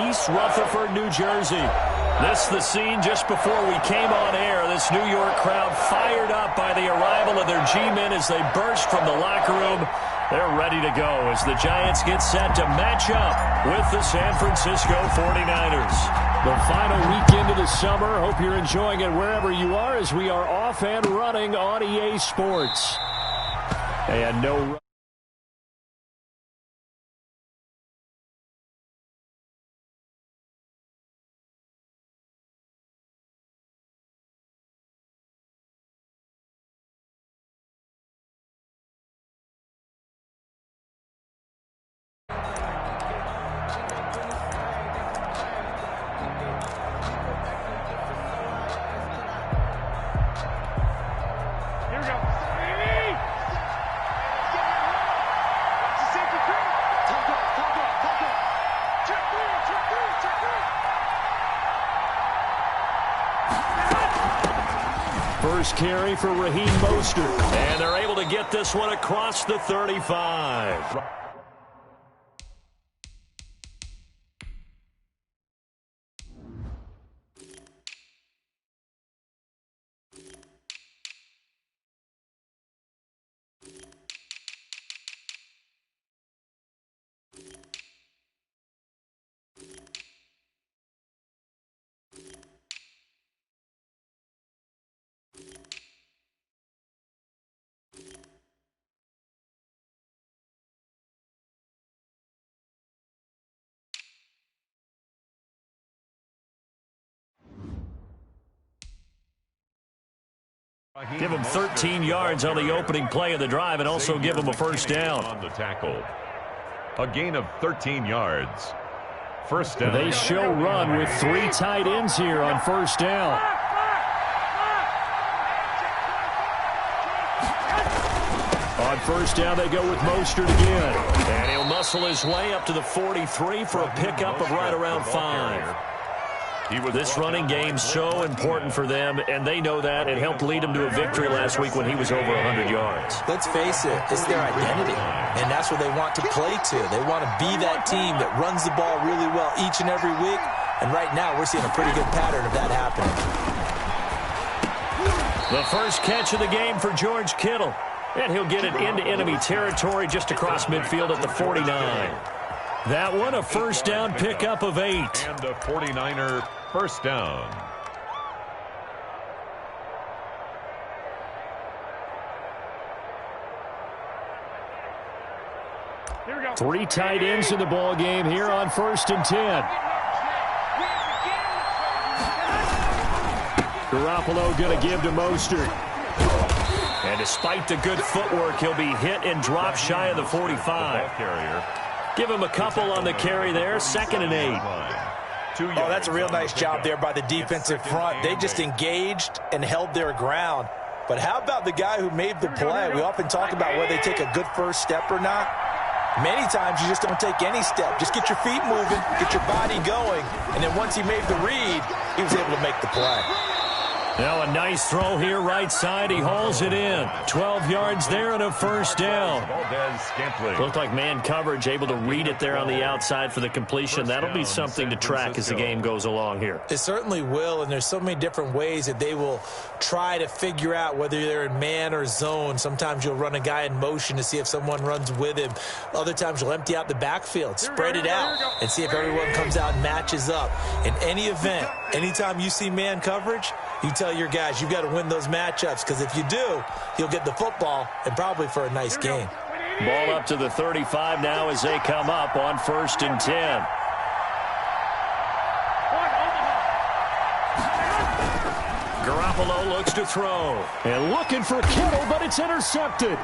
East Rutherford, New Jersey. This is the scene just before we came on air. This New York crowd fired up by the arrival of their G-men as they burst from the locker room. They're ready to go as the Giants get set to match up with the San Francisco 49ers. The final weekend of the summer. Hope you're enjoying it wherever you are as we are off and running on EA Sports. And no... First carry for Raheem Mostert. And they're able to get this one across the 35. Give him 13 yards on the opening play of the drive and also give him a first down. On the tackle. A gain of 13 yards. First down. They show run with 3 tight ends here on first down. On first down, they go with Mostert again. And he'll muscle his way up to the 43 for a pickup of right around 5. This running game's so important for them, and they know that. It helped lead them to a victory last week when he was over 100 yards. Let's face it, it's their identity, and that's what they want to play to. They want to be that team that runs the ball really well each and every week, and right now we're seeing a pretty good pattern of that happening. The first catch of the game for George Kittle, and he'll get it into enemy territory just across midfield at the 49. That one, a first down pickup of 8. And a 49er first down. Here we go. 3 tight ends in the ball game here on first and 10. Garoppolo going to give to Mostert. And despite the good footwork, he'll be hit and drop shy of the 45. Give him a couple on the carry there. 2nd and 8. Oh, that's a real nice job there by the defensive front. They just engaged and held their ground. But how about the guy who made the play? We often talk about whether they take a good first step or not. Many times you just don't take any step. Just get your feet moving, get your body going, and then once he made the read, he was able to make the play. Now a nice throw here right side. He hauls it in. 12 yards there and a first down. Looked like man coverage, able to read it there on the outside for the completion. That'll be something to track as the game goes along here. It certainly will, and there's so many different ways that they will try to figure out whether they're in man or zone. Sometimes you'll run a guy in motion to see if someone runs with him. Other times you'll empty out the backfield, spread it out, and see if everyone comes out and matches up. In any event, anytime you see man coverage, you tell your guys you've got to win those matchups, because if you do, you'll get the football and probably for a nice game. Ball up to the 35 now as they come up on first and 10. Garoppolo looks to throw. And looking for Kittle, but it's intercepted.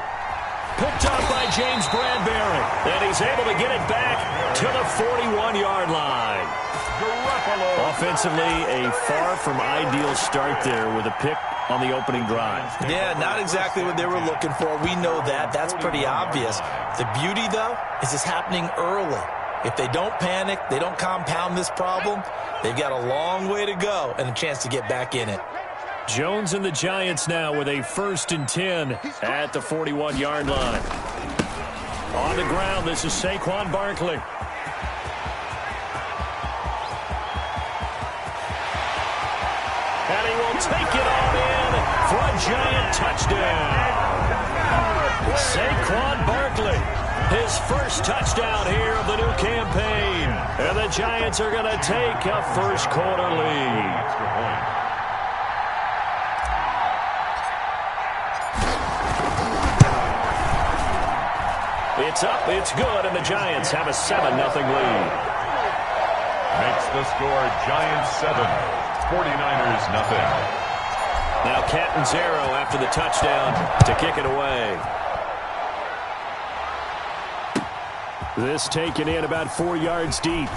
Picked up by James Bradbury. And he's able to get it back to the 41-yard line. Garoppolo. Offensively, a far from ideal start there with a pick on the opening drive. Yeah, not exactly what they were looking for. We know that. That's pretty obvious. The beauty, though, is it's happening early. If they don't panic, they don't compound this problem, they've got a long way to go and a chance to get back in it. Jones and the Giants now with a first and 10 at the 41-yard line. On the ground, this is Saquon Barkley. And he will take it on in for a giant touchdown. Saquon Barkley, his first touchdown here of the new campaign. And the Giants are going to take a first quarter lead. Extra point. It's up, it's good, and the Giants have a 7-0 lead. Makes the score Giants 7, 49ers nothing. Now Catanzaro after the touchdown to kick it away. This taken in about 4 yards deep.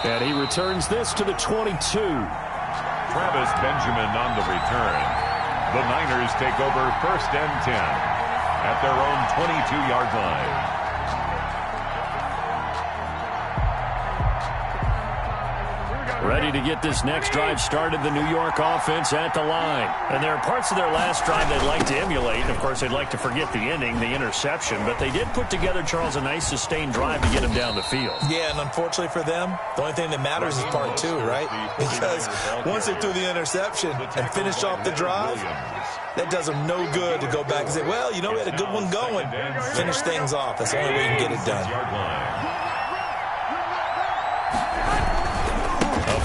And he returns this to the 22. Travis Benjamin on the return. The Niners take over 1st and 10 at their own 22-yard line. Ready to get this next drive started, the New York offense at the line. And there are parts of their last drive they'd like to emulate. Of course, they'd like to forget the ending, the interception. But they did put together, Charles, a nice sustained drive to get him down the field. Yeah, and unfortunately for them, the only thing that matters is part 2, right? Because once they threw the interception and finished off the drive, that does them no good to go back and say, well, you know, we had a good one going. Finish things off. That's the only way you can get it done.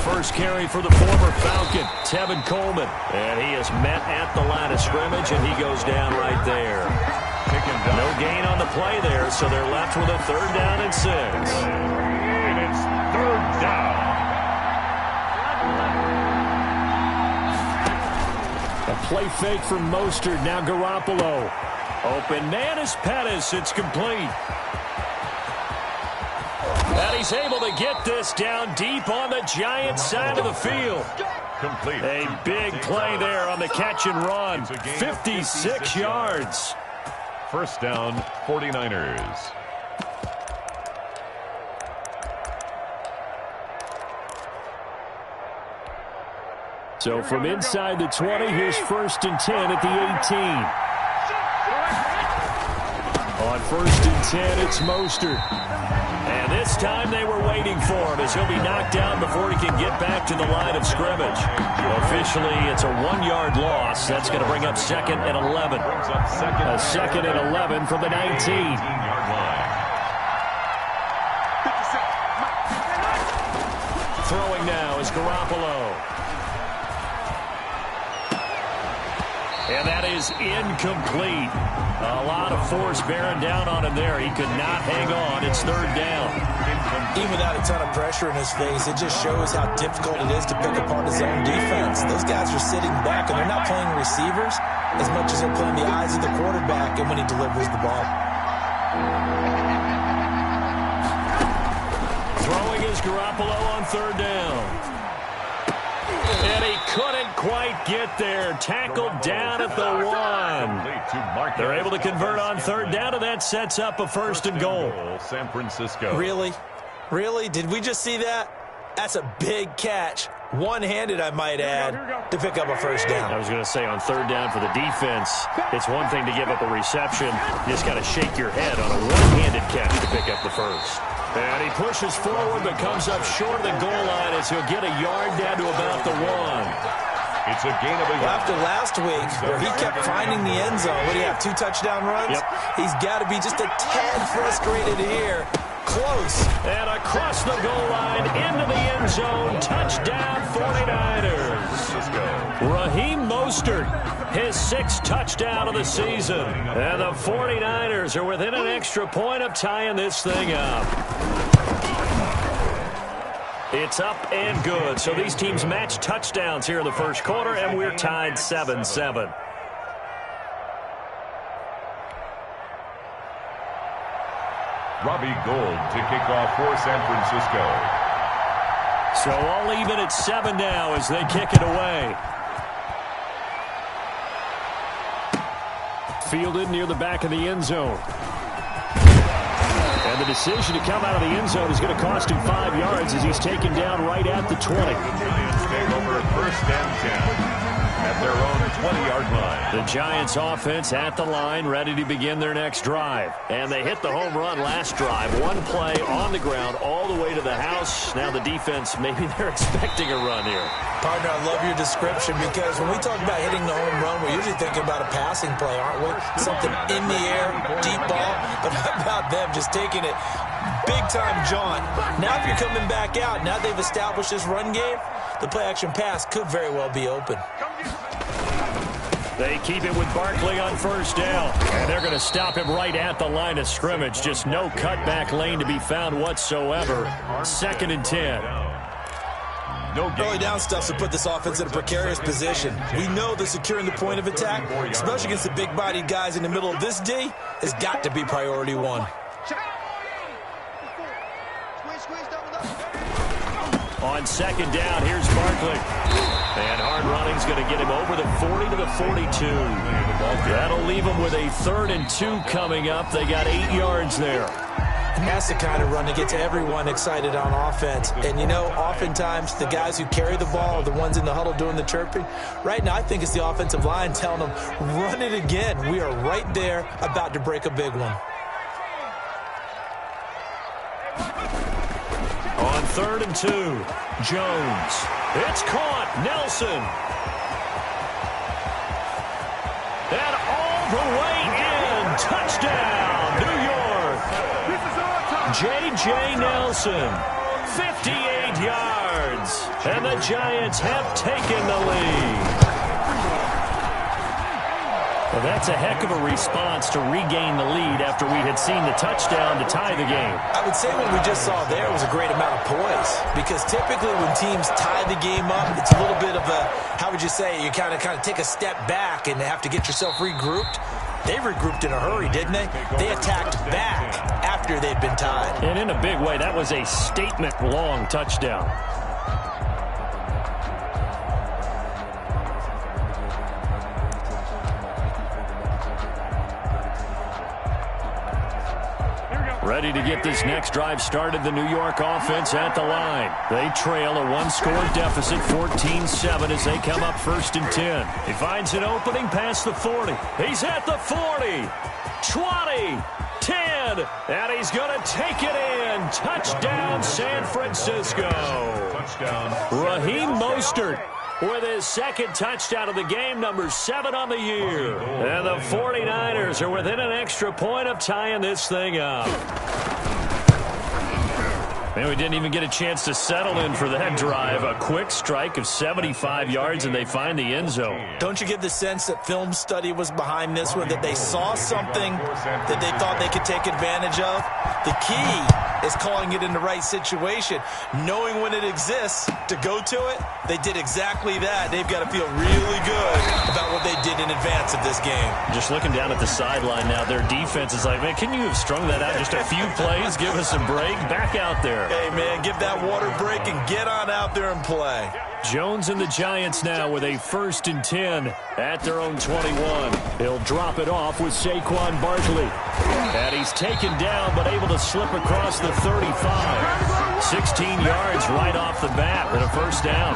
First carry for the former Falcon, Tevin Coleman. And he is met at the line of scrimmage, and he goes down right there. No gain on the play there, so they're left with a 3rd down and 6. And it's 3rd down. A play fake from Mostert, now Garoppolo. Open man is Pettis, it's complete. And he's able to get this down deep on the Giants side of the field. Complete. A big play there on the catch and run. 56 yards. 1st down, 49ers. So from inside the 20, here's 1st and 10 at the 18. On 1st and 10, it's Mostert. And this time they were waiting for him as he'll be knocked down before he can get back to the line of scrimmage. Officially, it's a 1-yard loss. That's going to bring up 2nd and 11. A 2nd and 11 from the 19. Throwing now is Garoppolo. And that is incomplete. A lot of force bearing down on him there. He could not hang on. It's 3rd down. Even without a ton of pressure in his face, it just shows how difficult it is to pick apart his own defense. Those guys are sitting back, and they're not playing receivers as much as they're playing the eyes of the quarterback and when he delivers the ball. Throwing is Garoppolo on 3rd down. And he couldn't quite get there. Tackled down at the 1. They're able to convert on 3rd down, and that sets up a 1st and goal. San Francisco. Really? Really? Did we just see that? That's a big catch. One-handed, I might add, to pick up a 1st down. I was going to say on 3rd down for the defense, it's one thing to give up a reception. You just got to shake your head on a one-handed catch to pick up the 1st. And he pushes forward but comes up short of the goal line as he'll get a yard down to about the 1. It's a gain of a yard. After last week, where he kept finding the end zone, what do you have, 2 touchdown runs? Yep. He's got to be just a tad frustrated here. Close. And across the goal line, into the end zone, touchdown 49ers. Raheem Mostert, his 6th touchdown of the season. And the 49ers are within an extra point of tying this thing up. It's up and good. So these teams match touchdowns here in the 1st quarter, and we're tied 7-7. Robbie Gould to kick off for San Francisco. So all even at 7 now as they kick it away. Fielded near the back of the end zone. And the decision to come out of the end zone is going to cost him 5 yards as he's taken down right at the 20. Giants take over 1st and 10. at their own 20-yard line. The Giants offense at the line, ready to begin their next drive. And they hit the home run last drive. One play on the ground all the way to the house. Now the defense, maybe they're expecting a run here. Partner, I love your description because when we talk about hitting the home run, we're usually thinking about a passing play, aren't we? Something in the air, deep ball. But how about them just taking it big-time jaunt? Now if you're coming back out, now they've established this run game, the play-action pass could very well be open. They keep it with Barkley on first down. And they're going to stop him right at the line of scrimmage. Just no cutback lane to be found whatsoever. 2nd and 10. Early down stuff to put this offense in a precarious position. We know that securing the point of attack, especially against the big-bodied guys in the middle of this D, has got to be priority one. On 2nd down, here's Barkley. And hard running's going to get him over the 40 to the 42. That'll leave him with a 3rd and 2 coming up. They got 8 yards there. And that's the kind of run that gets everyone excited on offense. And, you know, oftentimes the guys who carry the ball are the ones in the huddle doing the chirping. Right now, I think it's the offensive line telling them, run it again. We are right there about to break a big one. On 3rd and 2, Jones. It's caught. Nelson. And all the way in. Touchdown, New York. J.J. Nelson, 58 yards. And the Giants have taken the lead. Well, that's a heck of a response to regain the lead after we had seen the touchdown to tie the game. I would say what we just saw there was a great amount of poise, because typically when teams tie the game up, it's a little bit of a, how would you say, you kind of take a step back and have to get yourself regrouped. They regrouped in a hurry, didn't they? They attacked back after they'd been tied. And in a big way, that was a statement-long touchdown. Ready to get this next drive started, the New York offense at the line. They trail a one-score deficit, 14-7, as they come up 1st and 10. He finds an opening past the 40. He's at the 40, 20, 10, and he's going to take it in. Touchdown, San Francisco. Touchdown. Raheem Mostert with his 2nd touchdown of the game, number 7 on the year. And the 49ers are within an extra point of tying this thing up. Man, we didn't even get a chance to settle in for that drive. A quick strike of 75 yards, and they find the end zone. Don't you get the sense that film study was behind this one, that they saw something that they thought they could take advantage of? The key is calling it in the right situation, knowing when it exists to go to it. They did exactly that. They've got to feel really good about what they did in advance of this game. Just looking down at the sideline now, their defense is like, man, can you have strung that out just a few plays? Give us a break. Back out there. Hey, man, give that water break and get on out there and play. Jones and the Giants now with a 1st and 10 at their own 21. He'll drop it off with Saquon Barkley. And he's taken down but able to slip across the 35. 16 yards right off the bat with a 1st down.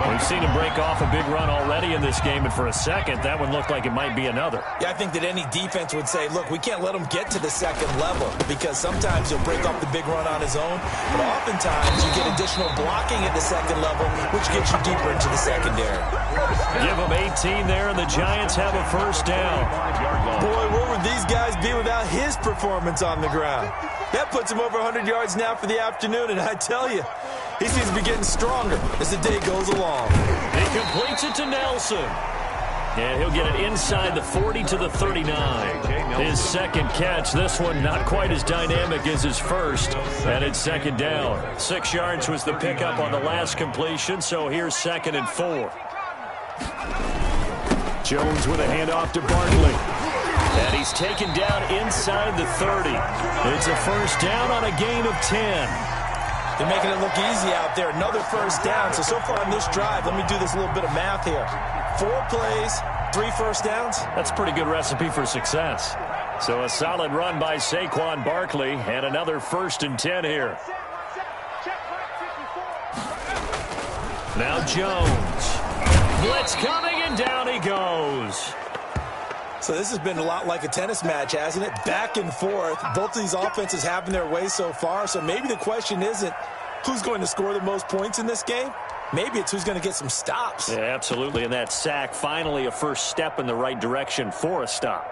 We've seen him break off a big run already in this game, and for a second, that one looked like it might be another. Yeah, I think that any defense would say, look, we can't let him get to the 2nd level, because sometimes he'll break off the big run on his own, but oftentimes you get additional blocking at the 2nd level, which gets you deeper into the secondary. Give him 18 there, and the Giants have a 1st down. Boy, where would these guys be without his performance on the ground? That puts him over 100 yards now for the afternoon, and I tell you, he seems to be getting stronger as the day goes along. He completes it to Nelson. And he'll get it inside the 40 to the 39. His 2nd catch, this one not quite as dynamic as his 1st. And it's 2nd down. 6 yards was the pickup on the last completion, so here's 2nd and 4. Jones with a handoff to Barkley. And he's taken down inside the 30. It's a 1st down on a gain of 10. They're making it look easy out there. Another 1st down. So far on this drive, let me do this little bit of math here. 4 plays, 3 1st downs. That's a pretty good recipe for success. So a solid run by Saquon Barkley, and another 1st and 10 here. Now Jones. Blitz coming, and down he goes. So this has been a lot like a tennis match, hasn't it? Back and forth. Both of these offenses having their way so far. So maybe the question isn't who's going to score the most points in this game. Maybe it's who's going to get some stops. Yeah, absolutely. And that sack, finally a first step in the right direction for a stop.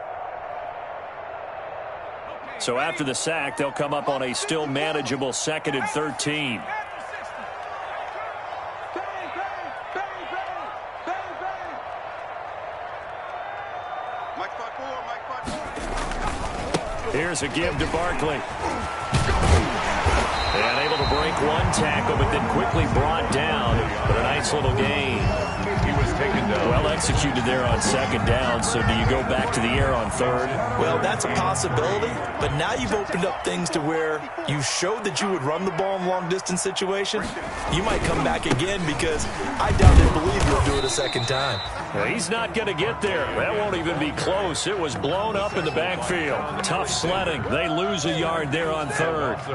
So after the sack, they'll come up on a still manageable 2nd and 13. Here's a give to Barkley. And able to break one tackle, but then quickly brought down. But a nice little gain. He was taken down. Well executed there on 2nd down. So do you go back to the air on 3rd? Well, that's a possibility. But now you've opened up things to where you showed that you would run the ball in long-distance situation. You might come back again because I doubt they believe you'll do it a 2nd time. Well, he's not going to get there. That won't even be close. It was blown up in the backfield. Tough sledding. They lose a yard there on 3rd.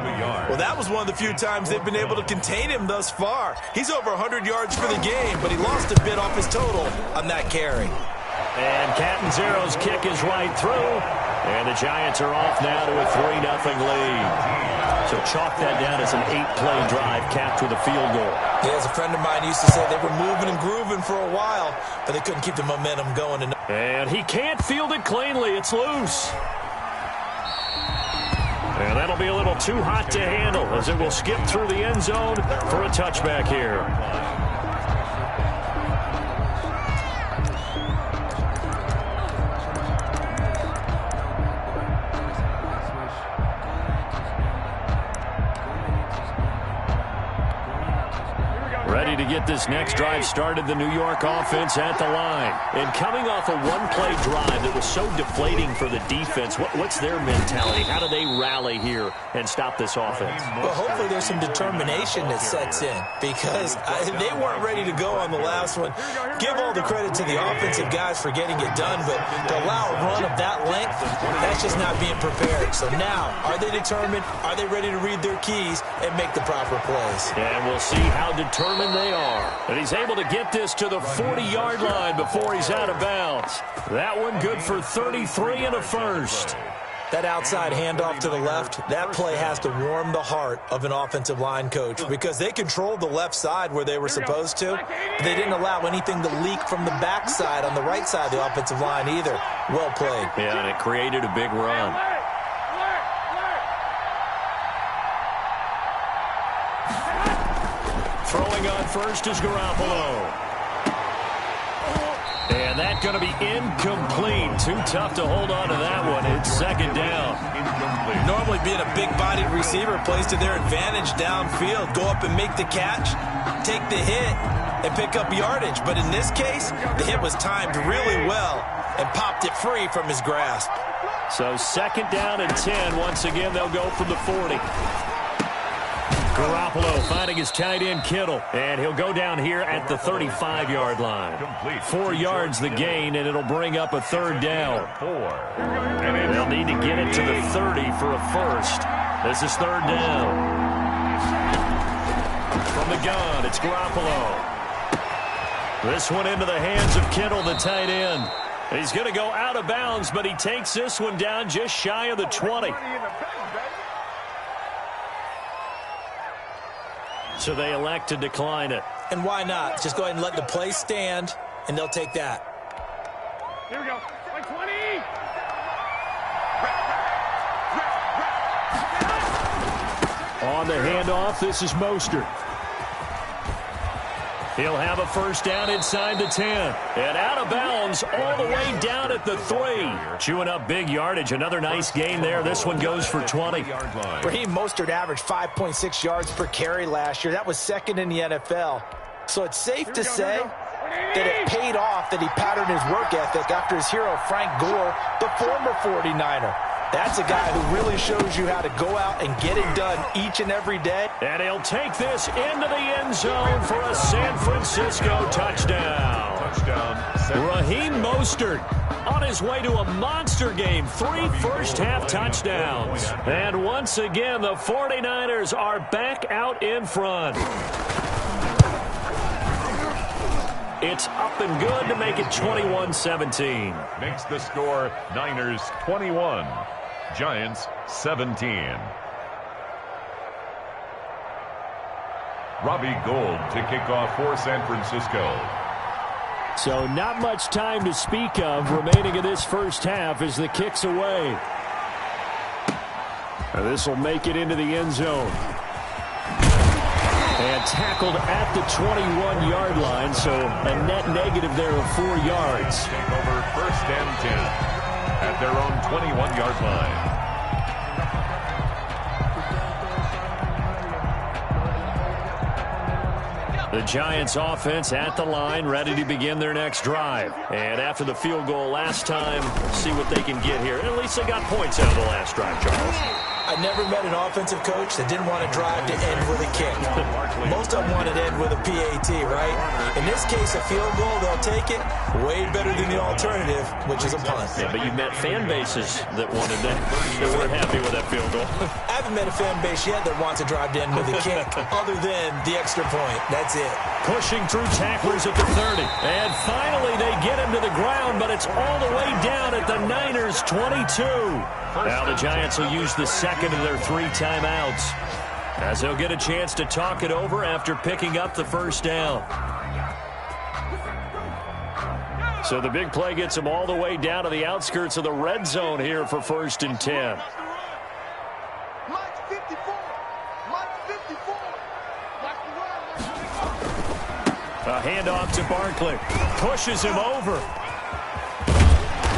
Well, that was one of the few times they've been able to contain him thus far. He's over 100 yards for the game, but he lost a bit off his total on that carry. And Catanzaro's kick is right through. And the Giants are off now to a 3-0 lead. So chalk that down as an 8-play drive capped with a field goal. Yeah, as a friend of mine used to say, they were moving and grooving for a while, but they couldn't keep the momentum going. And he can't field it cleanly. It's loose. And that'll be a little too hot to handle as it will skip through the end zone for a touchback here. Ready to get this next drive started, the New York offense at the line. And coming off a one-play drive that was so deflating for the defense, what's their mentality? How do they rally here and stop this offense? Well, hopefully there's some determination that sets in because they weren't ready to go on the last one. Give all the credit to the offensive guys for getting it done, but to allow a run of that length, that's just not being prepared. So now, are they determined? Are they ready to read their keys and make the proper plays? And we'll see how determined they are. And he's able to get this to the 40-yard line before he's out of bounds. That one good for 33 and a first. That outside handoff to the left, that play has to warm the heart of an offensive line coach because they controlled the left side where they were supposed to, but they didn't allow anything to leak from the backside on the right side of the offensive line either. Well played. Yeah, and it created a big run. Throwing on first is Garoppolo. And that's going to be incomplete. Too tough to hold on to that one. It's 2nd down. Normally being a big-bodied receiver plays to their advantage downfield. Go up and make the catch, take the hit, and pick up yardage. But in this case, the hit was timed really well and popped it free from his grasp. So 2nd down and 10. Once again, they'll go from the 40. Garoppolo finding his tight end Kittle, and he'll go down here at the 35-yard line. 4 yards the gain, and it'll bring up a 3rd down. They'll need to get it to the 30 for a first. This is 3rd down. From the gun, it's Garoppolo. This one into the hands of Kittle, the tight end. He's going to go out of bounds, but he takes this one down just shy of the 20. So they elect to decline it. And why not? Just go ahead and let the play stand, and they'll take that. Here we go. Like 20. On the handoff, this is Mostert. He'll have a first down inside the 10. And out of bounds all the way down at the 3. Chewing up big yardage. Another nice gain there. This one goes for 20. Raheem Mostert averaged 5.6 yards per carry last year. That was 2nd in the NFL. So it's safe to say that it paid off that he patterned his work ethic after his hero Frank Gore, the former 49er. That's a guy who really shows you how to go out and get it done each and every day. And he'll take this into the end zone for a San Francisco touchdown. Raheem Mostert on his way to a monster game. 3 first-half touchdowns. And once again, the 49ers are back out in front. It's up and good to make it 21-17. Makes the score Niners 21, Giants 17. Robbie Gould to kick off for San Francisco. So not much time to speak of remaining in this first half as the kick's away. This will make it into the end zone. And tackled at the 21-yard line, so a net negative there of 4 yards. Take over first and 10 at their own 21-yard line. The Giants offense at the line, ready to begin their next drive. And after the field goal last time, see what they can get here. At least they got points out of the last drive, Charles. I never met an offensive coach that didn't want to drive to end with a kick. Most of them want to end with a PAT, right? In this case, a field goal, they'll take it. Way better than the alternative, which is a punt. Yeah, but you met fan bases that wanted that, that weren't happy with that field goal. I haven't met a fan base yet that wants to drive to end with a kick, other than the extra point. That's it. Pushing through tacklers at the 30. And finally, they get him to the ground, but it's all the way down at the Niners' 22. Now the Giants will use the second of their 3 timeouts, as they'll get a chance to talk it over after picking up the first down. So the big play gets them all the way down to the outskirts of the red zone here for first and 10. A handoff to Barkley. Pushes him over.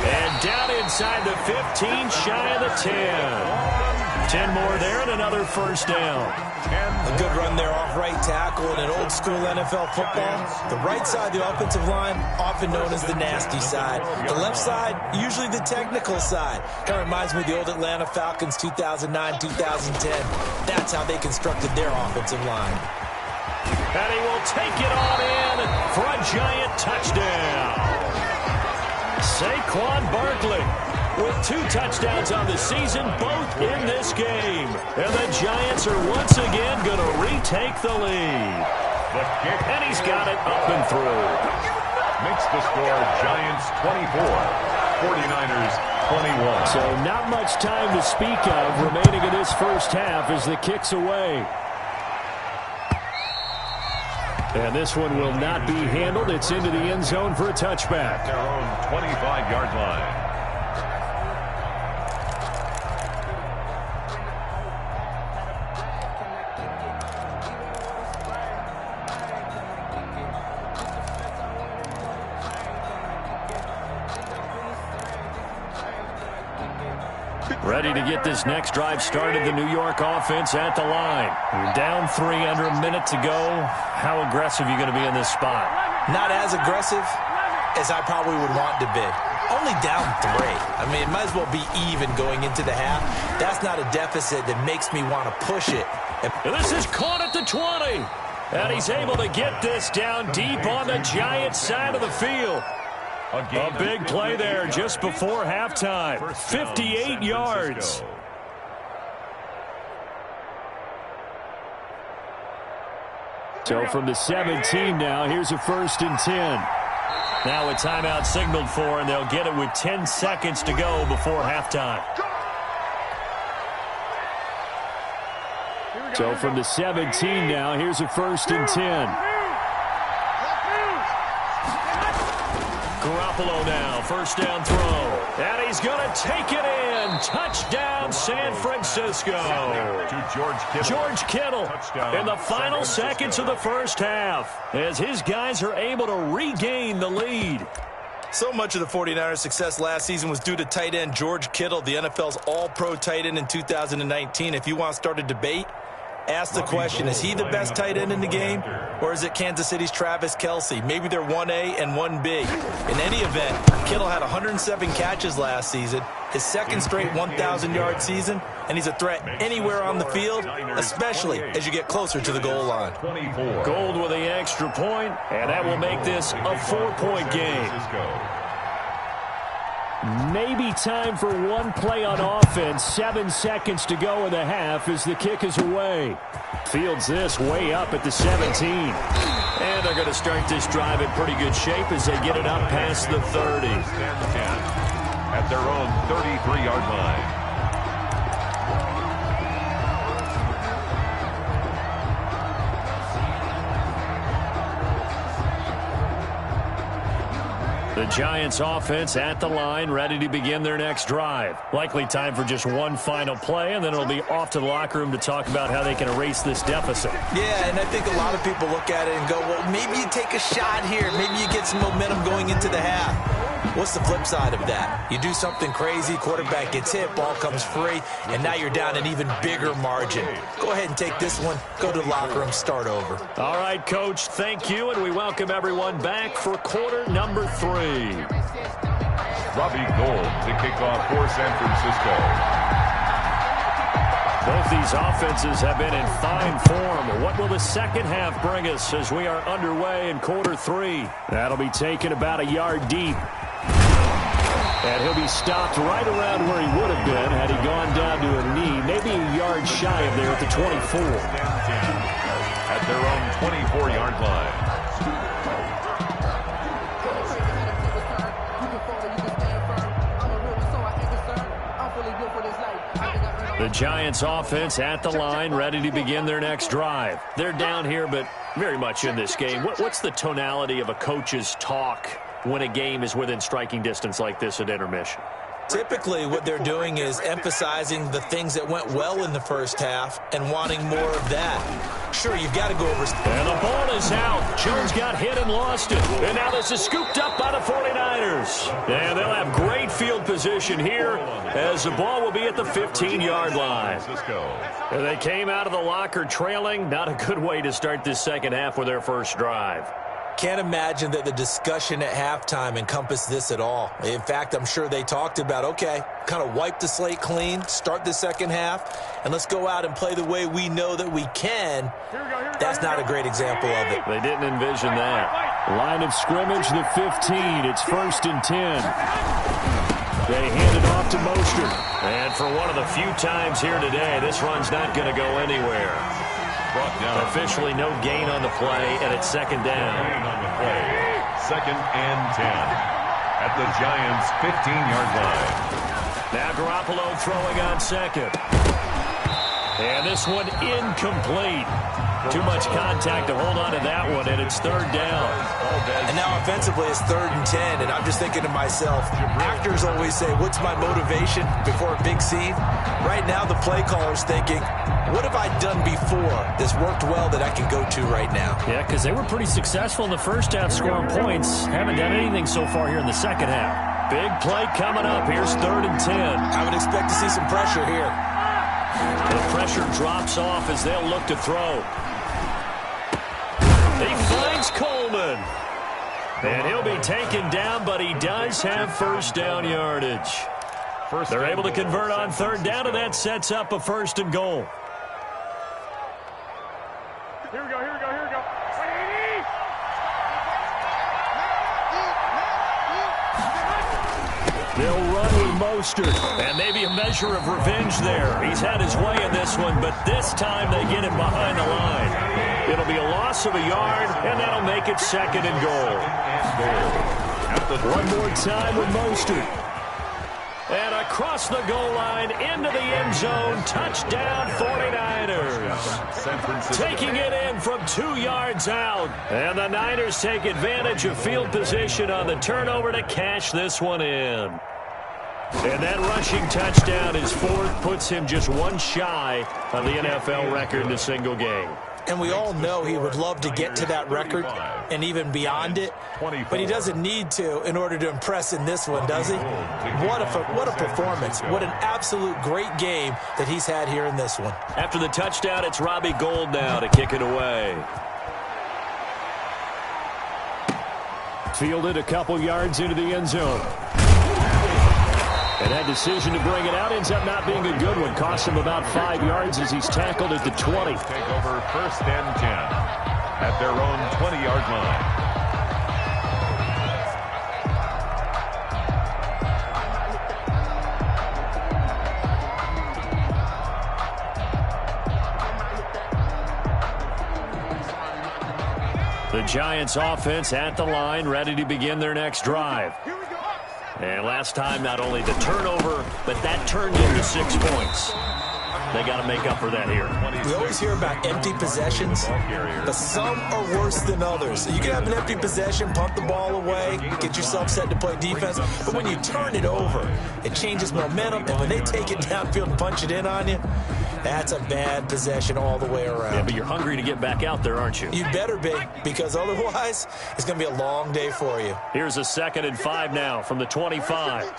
And down inside the 15, shy of the 10. 10 more there and another first down. A good run there off right tackle in an old school NFL football. The right side, the offensive line, often known as the nasty side. The left side, usually the technical side. Kind of reminds me of the old Atlanta Falcons 2009, 2010. That's how they constructed their offensive line. And he will take it on in for a Giant touchdown. Saquon Barkley with 2 touchdowns on the season, both in this game. And the Giants are once again going to retake the lead. And he's got it up and through. Makes the score Giants 24, 49ers 21. So not much time to speak of remaining in this first half as the kick's away. And this one will not be handled. It's into the end zone for a touchback. Their own 25-yard line. Ready to get this next drive started, the New York offense at the line. You're down 3 under a minute to go. How aggressive are you going to be in this spot? Not as aggressive as I probably would want to be. Only down 3. I mean, it might as well be even going into the half. That's not a deficit that makes me want to push it. And this is caught at the 20. And he's able to get this down deep on the Giants side of the field. A big play there just before halftime. 58 yards. So from the 17 now, here's a first and 10. Now a timeout signaled for, and they'll get it with 10 seconds to go before halftime. So from the 17 now, here's a first and 10. Garoppolo now, first down throw. And he's going to take it in. Touchdown, San Francisco. To George Kittle. George Kittle in the final seconds of the first half as his guys are able to regain the lead. So much of the 49ers' success last season was due to tight end George Kittle, the NFL's all-pro tight end in 2019. If you want to start a debate, ask the question, is he the best tight end in the game, or is it Kansas City's Travis Kelce? Maybe they're 1A and 1B. In any event, Kittle had 107 catches last season, his second straight 1,000-yard season, and he's a threat anywhere on the field, especially as you get closer to the goal line. Gold with the extra point, and that will make this a 4-point game. Maybe time for one play on offense. 7 seconds to go in the half as the kick is away. Fields this way up at the 17. And they're going to start this drive in pretty good shape as they get it up past the 30. At their own 33-yard line. The Giants offense at the line, ready to begin their next drive. Likely time for just one final play, and then it'll be off to the locker room to talk about how they can erase this deficit. Yeah, and I think a lot of people look at it and go, well, maybe you take a shot here. Maybe you get some momentum going into the half. What's the flip side of that? You do something crazy, quarterback gets hit, ball comes free, and now you're down an even bigger margin. Go ahead and take this one, go to the locker room, start over. All right, Coach, thank you, and we welcome everyone back for quarter number 3. Robbie Gould to kick off for San Francisco. Both these offenses have been in fine form. What will the second half bring us as we are underway in quarter 3? That'll be taken about a yard deep. And he'll be stopped right around where he would have been had he gone down to a knee, maybe a yard shy of there at the 24. At their own 24-yard line. The Giants offense at the line, ready to begin their next drive. They're down here, but very much in this game. What's the tonality of a coach's talk when a game is within striking distance like this at intermission? Typically, what they're doing is emphasizing the things that went well in the first half and wanting more of that. Sure, you've got to go over. And the ball is out. Jones got hit and lost it. And now this is scooped up by the 49ers. And they'll have great field position here as the ball will be at the 15-yard line. And they came out of the locker trailing. Not a good way to start this second half with their first drive. Can't imagine that the discussion at halftime encompassed this at all. In fact, I'm sure they talked about, okay, kind of wipe the slate clean, start the second half, and let's go out and play the way we know that we can. That's not a great example of it. They didn't envision that. Line of scrimmage, the 15. It's 1st and 10. They hand it off to Mostert. And for one of the few times here today, this run's not going to go anywhere. Officially no gain on the play, and it's second down. On the play, 2nd and 10 at the Giants' 15-yard line. Now Garoppolo throwing on second. And this one incomplete. Too much contact to hold on to that one, and it's 3rd down. And now offensively it's 3rd and 10, and I'm just thinking to myself, actors always say, what's my motivation before a big scene? Right now the play caller's thinking, what have I done before that's worked well that I can go to right now? Yeah, because they were pretty successful in the first half scoring points. Haven't done anything so far here in the second half. Big play coming up. Here's 3rd and 10. I would expect to see some pressure here. The pressure drops off as they'll look to throw. He finds Coleman. And he'll be taken down, but he does have first down yardage. They're able to convert on 3rd down, and that sets up a 1st and goal. Here we go, here we go, here we go. They'll run with Mostert, and maybe a measure of revenge there. He's had his way in this one, but this time they get him behind the line. It'll be a loss of a yard, and that'll make it 2nd and goal. One more time with Mostert. And across the goal line, into the end zone, touchdown 49ers. Taking it in from 2 yards out. And the Niners take advantage of field position on the turnover to cash this one in. And that rushing touchdown is 4th, puts him just one shy of the NFL record in a single game. And we all know he would love to get to that record and even beyond it, but he doesn't need to in order to impress in this one, does he? What a performance. What an absolute great game that he's had here in this one. After the touchdown, it's Robbie Gould now to kick it away. Fielded a couple yards into the end zone. And that decision to bring it out ends up not being a good one. Costs him about 5 yards as he's tackled at the 20. Take over 1st and 10 at their own 20-yard line. The Giants offense at the line, ready to begin their next drive. And last time, not only the turnover, but that turned into 6 points. They got to make up for that here. We always hear about empty possessions, but some are worse than others. So you can have an empty possession, punt the ball away, get yourself set to play defense. But when you turn it over, it changes momentum. And when they take it downfield and punch it in on you, that's a bad possession all the way around. Yeah, but you're hungry to get back out there, aren't you? You better be, because otherwise it's going to be a long day for you. Here's a 2nd and 5 now from the 25.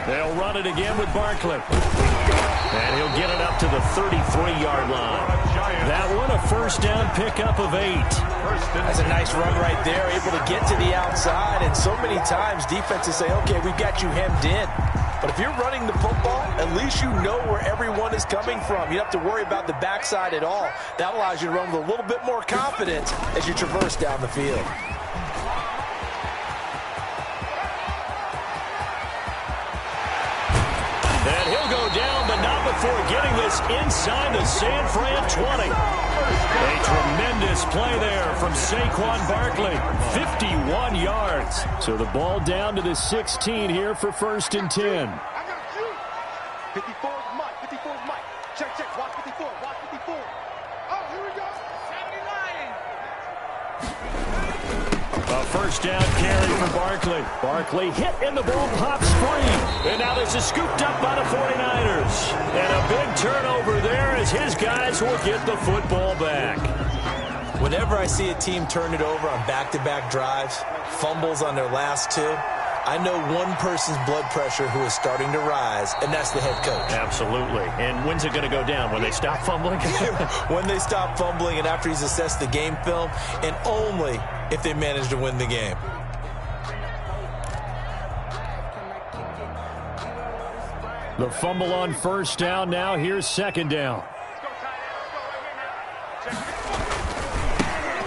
They'll run it again with Barkley. And he'll get it up to the 33-yard line. That one a first down pickup of 8. That's a nice run right there, able to get to the outside. And so many times defenses say, okay, we've got you hemmed in. But if you're running the football, at least you know where everyone is coming from. You don't have to worry about the backside at all. That allows you to run with a little bit more confidence as you traverse down the field. And he'll go down, but not before getting this inside the San Fran 20. A tremendous play there from Saquon Barkley. 51 yards. So the ball down to the 16 here for 1st and 10. I got you. 54 is Mike. 54 is Mike. Check, check. Watch 54. Watch 54. Oh, here we go. 79. A first down carry for Barkley. Barkley hit and the ball pops free. And now this is scooped up by the 49ers. And a big turnover there as his guys will get the football back. Whenever I see a team turn it over on back-to-back drives, fumbles on their last 2, I know one person's blood pressure who is starting to rise, and that's the head coach. Absolutely. And when's it going to go down? When they stop fumbling? When they stop fumbling and after he's assessed the game film, and only if they manage to win the game. The fumble on first down. Now here's 2nd down.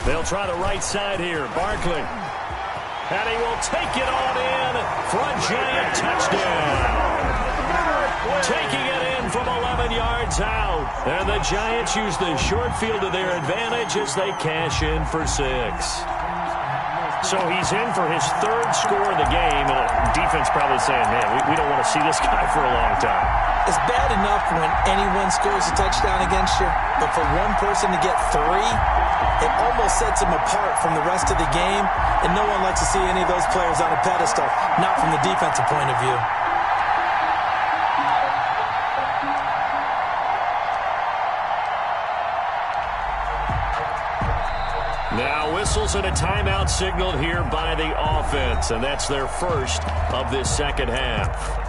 They'll try the right side here. Barkley. And he will take it on in for a Giant touchdown. Taking it in from 11 yards out. And the Giants use the short field to their advantage as they cash in for 6. So he's in for his 3rd score of the game. And defense probably saying, man, we don't want to see this guy for a long time. It's bad enough when anyone scores a touchdown against you, but for one person to get 3, it almost sets him apart from the rest of the game, and no one likes to see any of those players on a pedestal, not from the defensive point of view. Now whistles and a timeout signaled here by the offense, and that's their first of this 2nd half.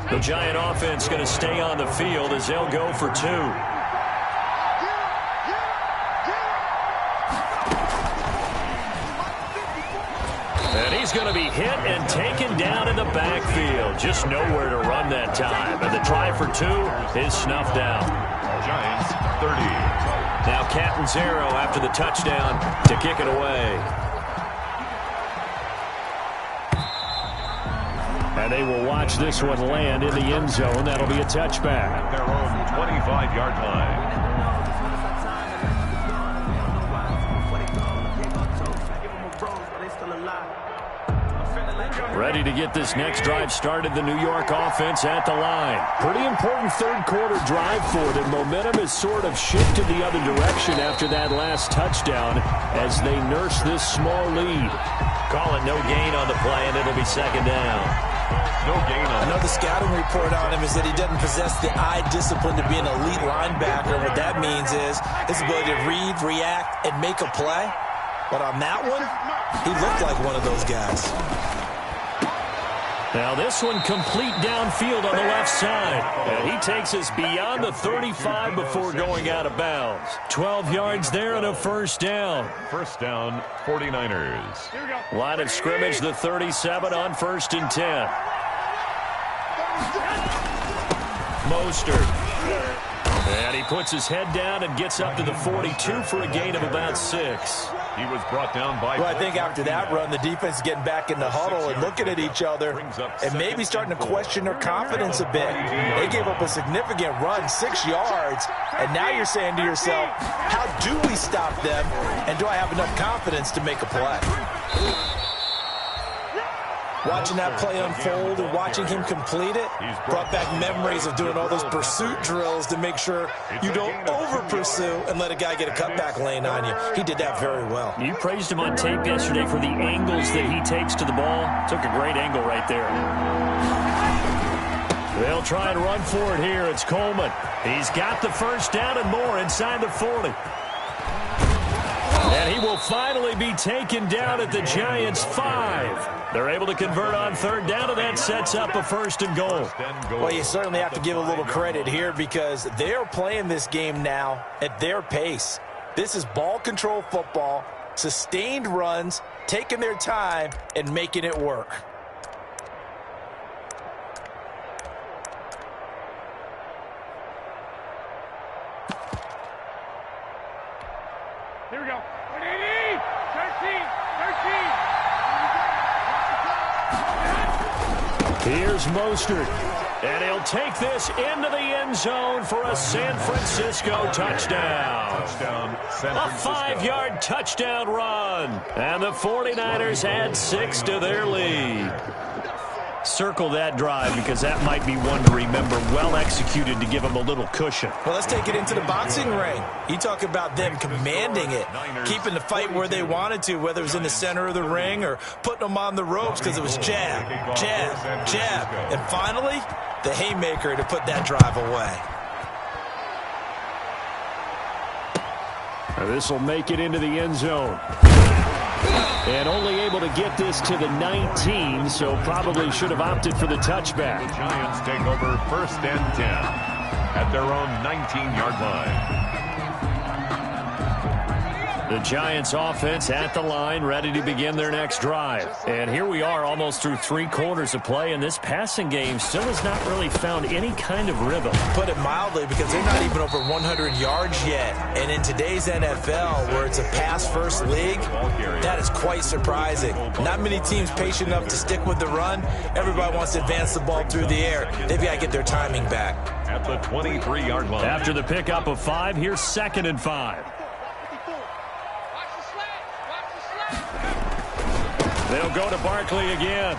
The Giant offense going to stay on the field as they'll go for 2. And he's going to be hit and taken down in the backfield. Just nowhere to run that time. And the try for 2 is snuffed out. Giants 30. Now Catanzaro after the touchdown to kick it away. And they will watch this one land in the end zone. That'll be a touchback. At their own 25-yard line. Ready to get this next drive started. The New York offense at the line. Pretty important 3rd quarter drive for them. Momentum has sort of shifted the other direction after that last touchdown as they nurse this small lead. Call it no gain on the play, and it'll be 2nd down. No gain on. Another scouting report on him is that he doesn't possess the eye discipline to be an elite linebacker. What that means is his ability to read, react, and make a play. But on that one, he looked like one of those guys. Now this one complete downfield on the left side. And he takes us beyond the 35 before going out of bounds. 12 yards there and a first down. First down, 49ers. Line of scrimmage, the 37 on 1st and 10. Mostert. And he puts his head down and gets up to the 42 for a gain of about 6. He was brought down by... Well, I think after that run, the defense is getting back in the huddle and looking at each other and maybe starting to question their confidence a bit. They gave up a significant run, 6 yards, and now you're saying to yourself, how do we stop them, and do I have enough confidence to make a play? Watching that play unfold and watching him complete it brought back memories of doing all those pursuit drills to make sure you don't over-pursue and let a guy get a cutback lane on you. He did that very well. You praised him on tape yesterday for the angles that he takes to the ball. Took a great angle right there. They'll try and run for it here. It's Coleman. He's got the first down and more inside the 40. And he will finally be taken down at the Giants' 5. They're able to convert on 3rd down, and that sets up a 1st and goal. Well, you certainly have to give a little credit here because they're playing this game now at their pace. This is ball control football, sustained runs, taking their time, and making it work. Here we go. 13. Here's Mostert, and he'll take this into the end zone for a San Francisco touchdown. A 5-yard touchdown run, and the 49ers add 6 to their lead. Circle that drive because that might be one to remember. Well executed to give them a little cushion. Well, let's take it into the boxing ring. You talk about them commanding it, keeping the fight where they wanted to, whether it was in the center of the ring or putting them on the ropes because it was jab, jab, jab. And finally, the haymaker to put that drive away. This will make it into the end zone. And only able to get this to the 19, so probably should have opted for the touchback. The Giants take over 1st and 10 at their own 19-yard line. The Giants offense at the line, ready to begin their next drive. And here we are almost through 3 quarters of play, and this passing game still has not really found any kind of rhythm. Put it mildly, because they're not even over 100 yards yet. And in today's NFL, where it's a pass-first league, that is quite surprising. Not many teams patient enough to stick with the run. Everybody wants to advance the ball through the air. They've got to get their timing back. At the 23-yard line. After the pickup of 5, here's 2nd and 5. They'll go to Barkley again.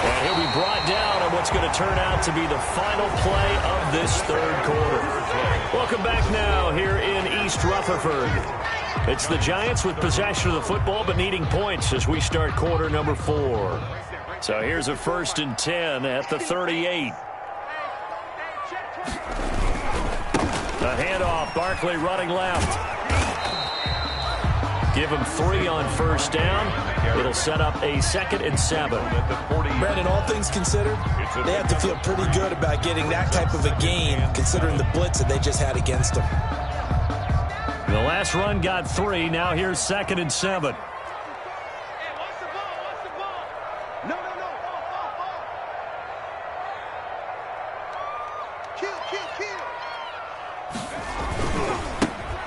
And he'll be brought down on what's going to turn out to be the final play of this 3rd quarter. Welcome back now here in East Rutherford. It's the Giants with possession of the football but needing points as we start quarter number 4. So here's a 1st and 10 at the 38. The handoff, Barkley running left. Give him 3 on 1st down. It'll set up a 2nd and 7. Brandon, all things considered, they have to feel pretty good about getting that type of a gain, considering the blitz that they just had against them. The last run got 3. Now here's 2nd and 7.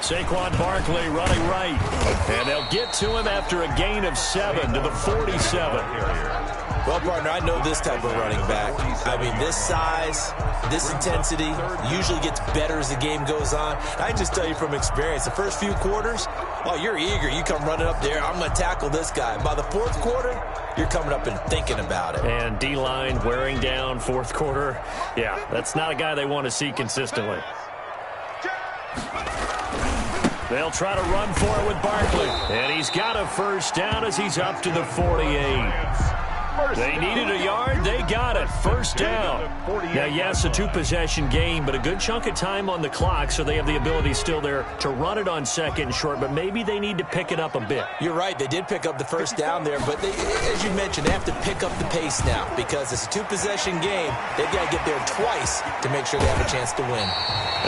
Saquon Barkley running right. And they'll get to him after a gain of 7 to the 47. Well, partner, I know this type of running back. I mean, this size, this intensity usually gets better as the game goes on. I can just tell you from experience, the first few quarters, oh, you're eager. You come running up there, I'm going to tackle this guy. By the 4th quarter, you're coming up and thinking about it. And D-line wearing down 4th quarter. Yeah, that's not a guy they want to see consistently. They'll try to run for it with Barkley. And he's got a 1st down as he's up to the 48. They needed a yard. They got it. First down. Now, yes, a two-possession game, but a good chunk of time on the clock, so they have the ability still there to run it on second and short, but maybe they need to pick it up a bit. You're right. They did pick up the first down there, but they, as you mentioned, they have to pick up the pace now because it's a two-possession game. They've got to get there twice to make sure they have a chance to win.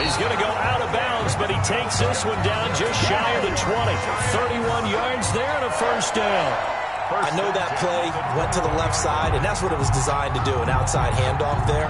He's going to go out of bounds, but he takes this one down just shy of the 20. 31 yards there and a first down. I know that play went to the left side, and that's what it was designed to do, an outside handoff there.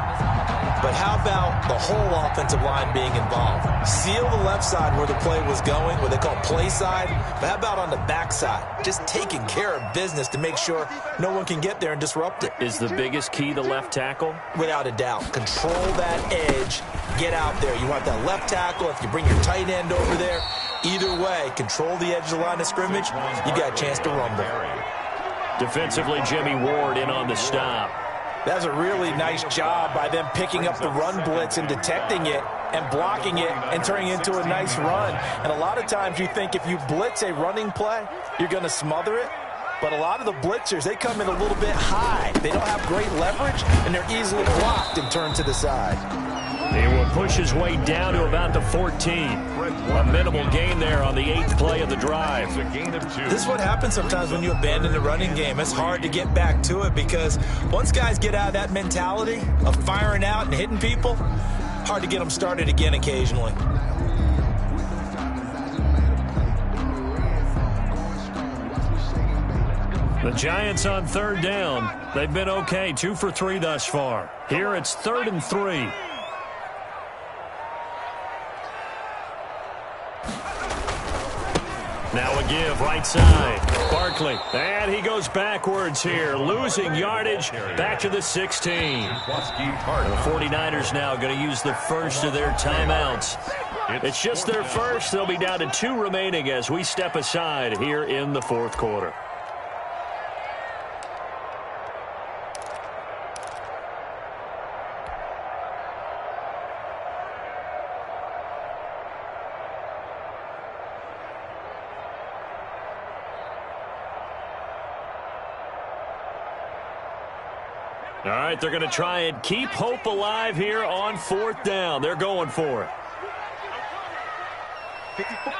But how about the whole offensive line being involved? Seal the left side where the play was going, what they call play side. But how about on the back side? Just taking care of business to make sure no one can get there and disrupt it. Is the biggest key the left tackle? Without a doubt. Control that edge. Get out there. You want that left tackle. If you bring your tight end over there, either way, control the edge of the line of scrimmage, you got a chance to rumble. Defensively, Jimmy Ward in on the stop. That was a really nice job by them picking up the run blitz and detecting it and blocking it and turning it into a nice run. And a lot of times you think if you blitz a running play, you're going to smother it. But a lot of the blitzers, they come in a little bit high. They don't have great leverage, and they're easily blocked and turned to the side. He will push his way down to about the 14. A minimal gain there on the 8th play of the drive. This is what happens sometimes when you abandon the running game. It's hard to get back to it because once guys get out of that mentality of firing out and hitting people, hard to get them started again occasionally. The Giants on third down. They've been okay, 2 for 3 thus far. Here it's 3rd and 3. Now a give, right side. Barkley, and he goes backwards here, losing yardage back to the 16. The 49ers now going to use the first of their timeouts. It's just their first. They'll be down to 2 remaining as we step aside here in the 4th quarter. All right, they're going to try and keep hope alive here on 4th down. They're going for it. 54.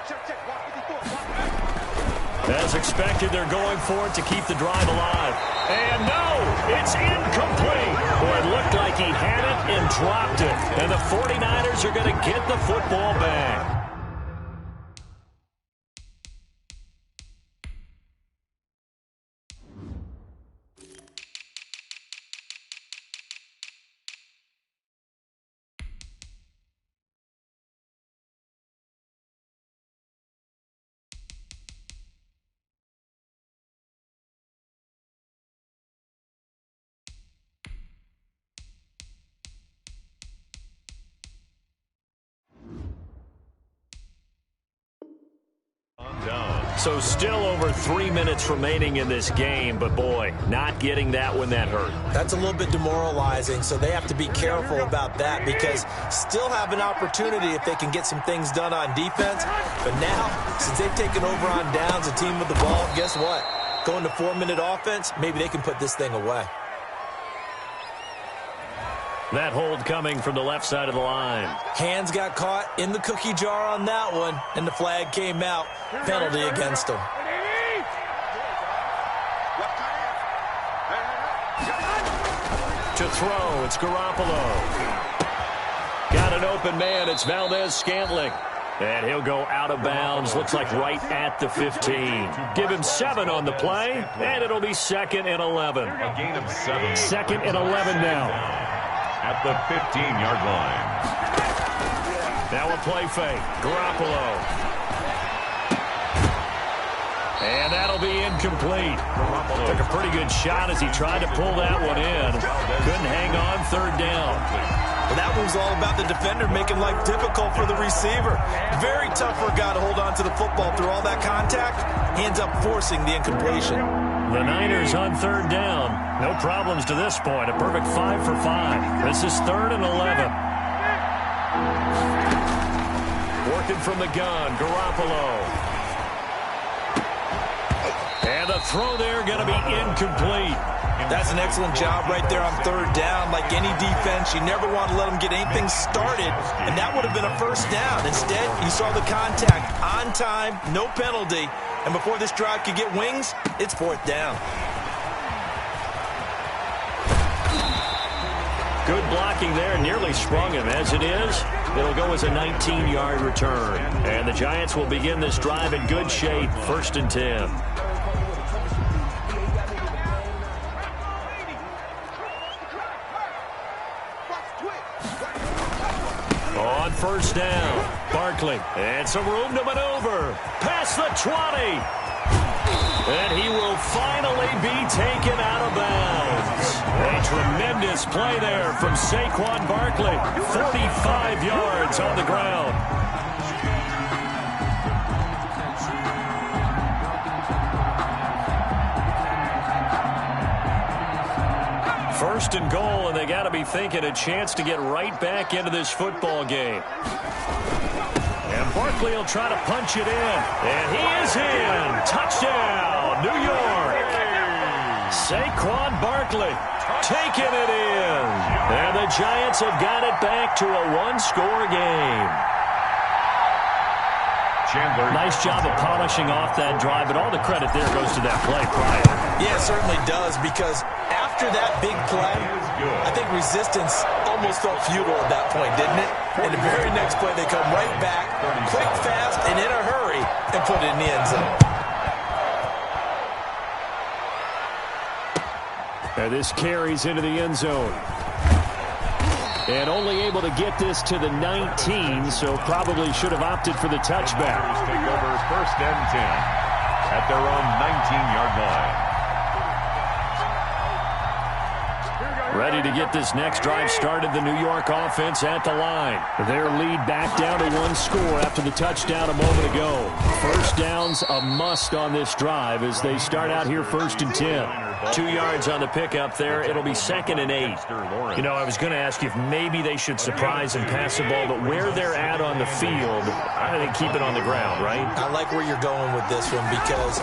Check, check. Watch 54. As expected, they're going for it to keep the drive alive. And no, it's incomplete. Boy, it looked like he had it and dropped it. And the 49ers are going to get the football back. So still over 3 minutes remaining in this game, but boy, not getting that when that hurt. That's a little bit demoralizing, so they have to be careful about that because still have an opportunity if they can get some things done on defense. But now, since they've taken over on downs, a team with the ball, guess what? Going to 4-minute offense, maybe they can put this thing away. That hold coming from the left side of the line. Hands got caught in the cookie jar on that one, and the flag came out. Penalty against them. To throw, it's Garoppolo. Got an open man, it's Valdez-Scantling. And he'll go out of bounds, looks like right at the 15. Give him 7 on the play, and it'll be 2nd and 11. A gain of 7. 2nd and 11 now. At the 15-yard line. Now a play fake. Garoppolo. And that'll be incomplete. Took a pretty good shot as he tried to pull that one in. Couldn't hang on 3rd down. Well, that was all about the defender making life difficult for the receiver. Very tough for a guy to hold on to the football through all that contact. He ends up forcing the incompletion. The Niners on 3rd down. No problems to this point. A perfect 5 for 5. This is 3rd and 11. Working from the gun, Garoppolo. And the throw there going to be incomplete. That's an excellent job right there on third down. Like any defense, you never want to let them get anything started, and that would have been a first down. Instead, you saw the contact on time, no penalty, and before this drive could get wings, it's fourth down. Good blocking there, nearly sprung him. As it is, it'll go as a 19-yard return. And the Giants will begin this drive in good shape, 1st and 10. On first down, Barkley. And some room to maneuver. Past the 20. And he will finally be taken out of bounds. A tremendous play there from Saquon Barkley. 45 yards on the ground. First and goal, and they got to be thinking a chance to get right back into this football game. And Barkley will try to punch it in. And he is in. Touchdown, New York. Saquon Barkley taking it in. And the Giants have got it back to a one-score game. Chandler. Nice job of polishing off that drive, but all the credit there goes to that play prior. Yeah, it certainly does, because after that big play, I think resistance almost felt futile at that point, didn't it? And the very next play, they come right back, quick, fast, and in a hurry, and put it in the end zone. And this carries into the end zone. And only able to get this to the 19, so probably should have opted for the touchback. Take over 1st and 10 at their own 19-yard line. Ready to get this next drive started, the New York offense at the line. Their lead back down to one score after the touchdown a moment ago. First down's a must on this drive as they start out here 1st and 10. 2 yards on the pickup there. It'll be 2nd and 8. You know, I was going to ask you if maybe they should surprise and pass the ball, but where they're at on the field, I think keep it on the ground, right? I like where you're going with this one, because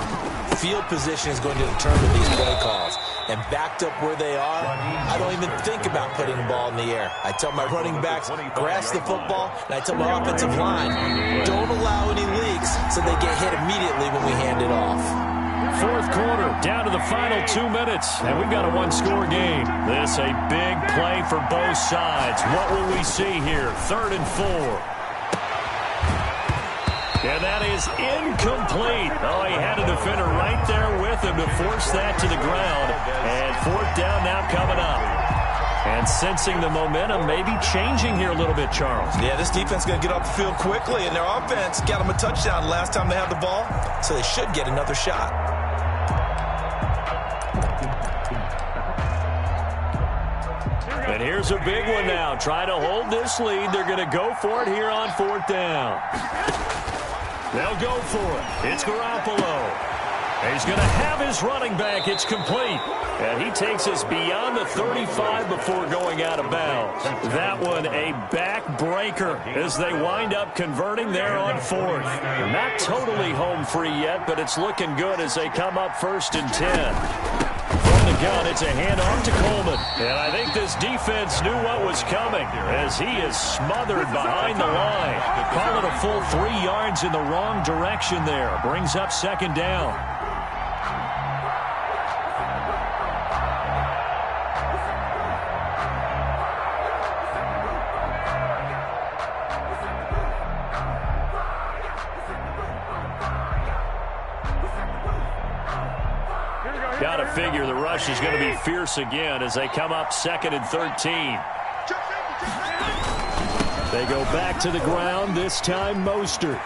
field position is going to determine these play calls. And backed up where they are, I don't even think about putting the ball in the air. I tell my running backs, grasp the football, and I tell my offensive line, don't allow any leaks so they get hit immediately when we hand it off. Fourth quarter, down to the final 2 minutes, and we've got a one-score game. This a big play for both sides. What will we see here? 3rd and 4. And that is incomplete. Oh, he had a defender right there with him to force that to the ground. And 4th down now coming up. And sensing the momentum maybe changing here a little bit, Charles. Yeah, this defense is going to get off the field quickly, and their offense got them a touchdown last time they had the ball, so they should get another shot. And here's a big one now. Try to hold this lead. They're going to go for it here on 4th down. They'll go for it. It's Garoppolo. He's going to have his running back. It's complete. And he takes us beyond the 35 before going out of bounds. That one a backbreaker as they wind up converting there on 4th. Not totally home free yet, but it's looking good as they come up 1st and 10. From the gun, it's a handoff to Coleman. And I think this defense knew what was coming as he is smothered behind the line. Call it a full 3 yards in the wrong direction there. Brings up 2nd down. Got to figure the rush is going to be fierce again as they come up 2nd and 13. They go back to the ground, this time Mostert.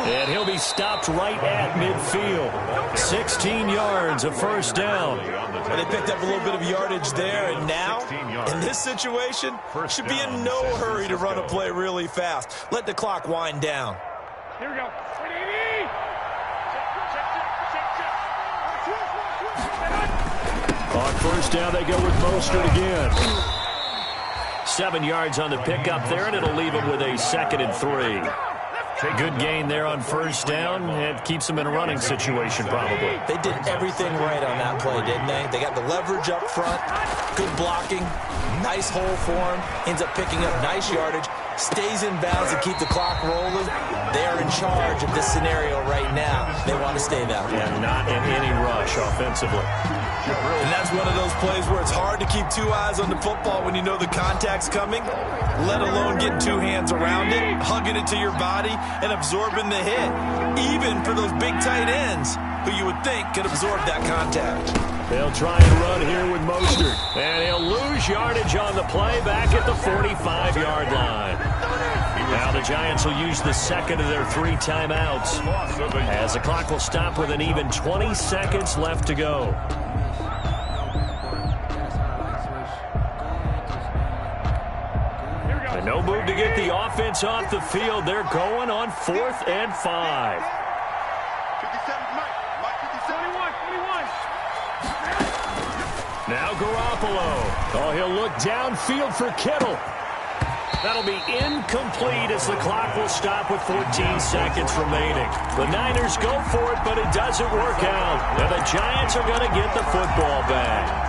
And he'll be stopped right at midfield. 16 yards, a 1st down. And they picked up a little bit of yardage there, and now, in this situation, should be in no hurry to run a play really fast. Let the clock wind down. Here we go. On 1st down, they go with Mostert again. 7 yards on the pickup there, and it'll leave him with a 2nd and 3. Good gain there on first down. It keeps them in a running situation probably. They did everything right on that play, didn't they? They got the leverage up front, good blocking, nice hole for him, ends up picking up nice yardage, stays in bounds to keep the clock rolling. They're in charge of this scenario right now. They want to stay that way. And not in any rush offensively. And that's one of those plays where it's hard to keep two eyes on the football when you know the contact's coming, let alone getting two hands around it, hugging it to your body, and absorbing the hit, even for those big tight ends who you would think could absorb that contact. They'll try and run here with Mostert. And he'll lose yardage on the play back at the 45-yard line. Now the Giants will use the second of their 3 timeouts as the clock will stop with an even 20 seconds left to go. And no move to get the offense off the field. They're going on 4th and 5. 57, Mike 57. 21. Now Garoppolo. Oh, he'll look downfield for Kittle. That'll be incomplete as the clock will stop with 14 seconds remaining. The Niners go for it, but it doesn't work out. And the Giants are going to get the football back.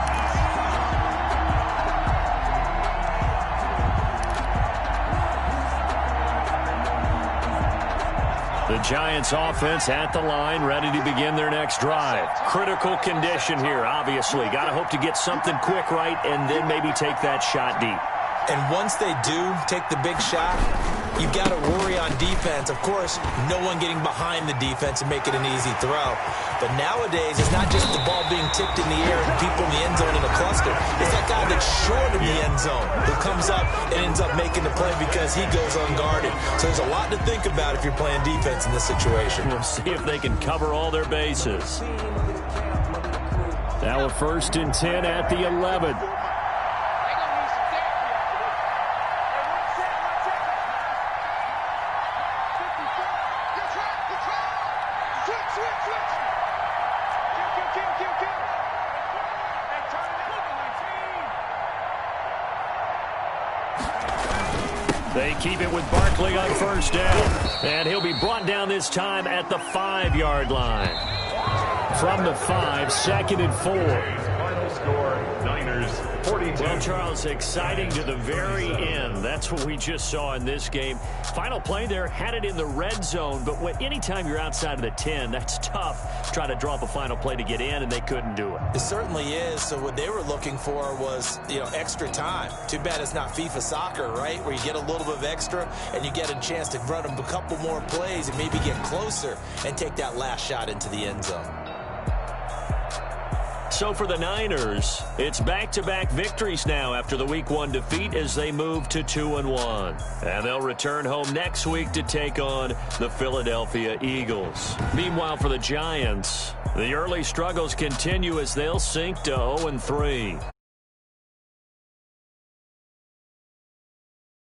The Giants offense at the line, ready to begin their next drive. Critical condition here, obviously. Got to hope to get something quick right and then maybe take that shot deep. And once they do take the big shot, you've got to worry on defense. Of course, no one getting behind the defense and making an easy throw. But nowadays, it's not just the ball being tipped in the air and people in the end zone in a cluster. It's that guy that's short of the end zone who comes up and ends up making the play because he goes unguarded. So there's a lot to think about if you're playing defense in this situation. We'll see if they can cover all their bases. Now a 1st and 10 at the 11. They keep it with Barkley on first down. And he'll be brought down this time at the 5-yard line. From the 5, 2nd and 4. Final score, Niners 42. Well, Charles, exciting to the very end. That's what we just saw in this game. Final play there, had it in the red zone, but anytime you're outside of the 10, that's tough. Try to draw up a final play to get in, and they couldn't do it. It certainly is. So what they were looking for was, extra time. Too bad it's not FIFA soccer, right, where you get a little bit of extra and you get a chance to run a couple more plays and maybe get closer and take that last shot into the end zone. So for the Niners, it's back-to-back victories now after the Week 1 defeat as they move to 2-1. And they'll return home next week to take on the Philadelphia Eagles. Meanwhile, for the Giants, the early struggles continue as they'll sink to 0-3.